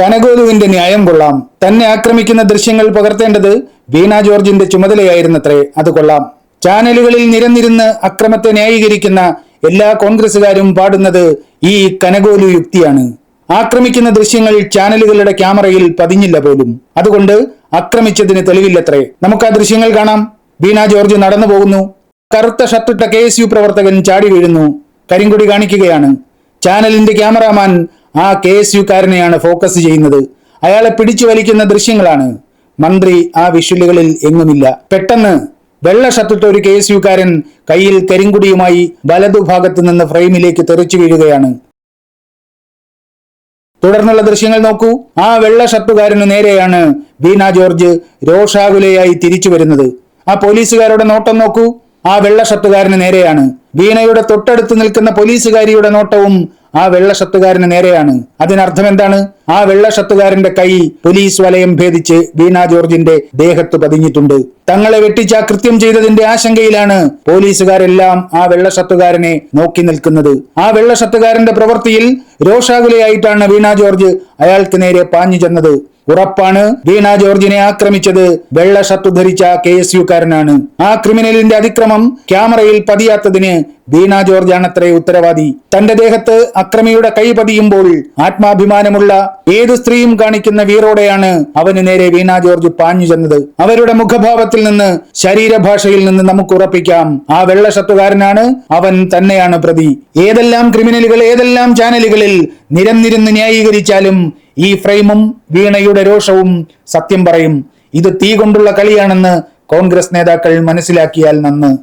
കനകോലുവിന്റെ ന്യായം കൊള്ളാം. തന്നെ ആക്രമിക്കുന്ന ദൃശ്യങ്ങൾ പകർത്തേണ്ടത് വീണ ജോർജിന്റെ ചുമതലയായിരുന്നത്രേ. അത് കൊള്ളാം. ചാനലുകളിൽ നിരന്നിരുന്ന് അക്രമത്തെ ന്യായീകരിക്കുന്ന എല്ലാ കോൺഗ്രസുകാരും പാടുന്നത് ഈ കനകോലു യുക്തിയാണ്. ആക്രമിക്കുന്ന ദൃശ്യങ്ങൾ ചാനലുകളുടെ ക്യാമറയിൽ പതിഞ്ഞില്ല പോലും. അതുകൊണ്ട് ആക്രമിച്ചതിന് തെളിവില്ലത്രേ. നമുക്ക് ആ ദൃശ്യങ്ങൾ കാണാം. വീണ ജോർജ് നടന്നു പോകുന്നു. കറുത്ത ഷർട്ടിട്ട KSU പ്രവർത്തകൻ ചാടി വീഴുന്നു. കരിങ്കൊടി കാണിക്കുകയാണ്. ചാനലിന്റെ ക്യാമറാമാൻ ആ KSUക്കാരനെയാണ് ഫോക്കസ് ചെയ്യുന്നത്. അയാളെ പിടിച്ചു വലിക്കുന്ന ദൃശ്യങ്ങളാണ്. മന്ത്രി ആ വിഷ്വലുകളിൽ എങ്ങുമില്ല. പെട്ടെന്ന് വെള്ള ഷർട്ടിട്ട ഒരു KSUക്കാരൻ കയ്യിൽ കരിങ്കുടിയുമായി വലതുഭാഗത്ത് നിന്ന് ഫ്രെയിമിലേക്ക് തെറിച്ചു വീഴുകയാണ്. തുടർന്നുള്ള ദൃശ്യങ്ങൾ നോക്കൂ. ആ വെള്ള ഷർട്ടുകാരന് നേരെയാണ് വീണ ജോർജ് രോഷാകുലയായി തിരിച്ചു വരുന്നത്. ആ പോലീസുകാരുടെ നോട്ടം നോക്കൂ. ആ വെള്ള ഷർട്ടുകാരന് നേരെയാണ്. വീണയുടെ തൊട്ടടുത്ത് നിൽക്കുന്ന പോലീസുകാരിയുടെ നോട്ടവും ആ വെള്ള ഷർട്ടുകാരന് നേരെയാണ്. അതിനർത്ഥം എന്താണ്? ആ വെള്ള ഷർട്ടുകാരന്റെ കൈ പോലീസ് വലയം ഭേദിച്ച് വീണ ജോർജിന്റെ ദേഹത്ത് പതിഞ്ഞിട്ടുണ്ട്. തങ്ങളെ വെട്ടിച്ചാ കൃത്യം ചെയ്തതിന്റെ ആശങ്കയിലാണ് പോലീസുകാരെല്ലാം ആ വെള്ള ഷർട്ടുകാരനെ നോക്കി നിൽക്കുന്നത്. ആ വെള്ള ഷർട്ടുകാരന്റെ പ്രവൃത്തിയിൽ രോഷാകുലയായിട്ടാണ് വീണ ജോർജ് അയാൾക്ക് നേരെ പാഞ്ഞു ചെന്നത്. ഉറപ്പാണ് വീണ ജോർജിനെ ആക്രമിച്ചത് വെള്ള ഷർട്ട് ധരിച്ച KSUക്കാരനാണ്. ആ ക്രിമിനലിന്റെ അതിക്രമം ക്യാമറയിൽ പതിയാത്തതിന് വീണ ജോർജ് ആണത്രേ ഉത്തരവാദി. തന്റെ ദേഹത്ത് അക്രമിയുടെ കൈ പതിയുമ്പോൾ ആത്മാഭിമാനമുള്ള ഏത് സ്ത്രീയും കാണിക്കുന്ന വീറോടെയാണ് അവന് നേരെ വീണ ജോർജ് പാഞ്ഞു ചെന്നത്. അവരുടെ മുഖഭാവത്തിൽ നിന്ന്, ശരീരഭാഷയിൽ നിന്ന് നമുക്ക് ഉറപ്പിക്കാം, ആ വെള്ള ഷർട്ടുകാരനാണ്, അവൻ തന്നെയാണ് പ്രതി. ഏതെല്ലാം ക്രിമിനലുകൾ ഏതെല്ലാം ചാനലുകളിൽ നിരന്നിരുന്ന് ന്യായീകരിച്ചാലും ഈ ഫ്രെയിമും വീണയുടെ രോഷവും സത്യം പറയും. ഇത് തീ കൊണ്ടുള്ള കളിയാണെന്ന് കോൺഗ്രസ് നേതാക്കൾ മനസ്സിലാക്കിയാൽ നന്ന്.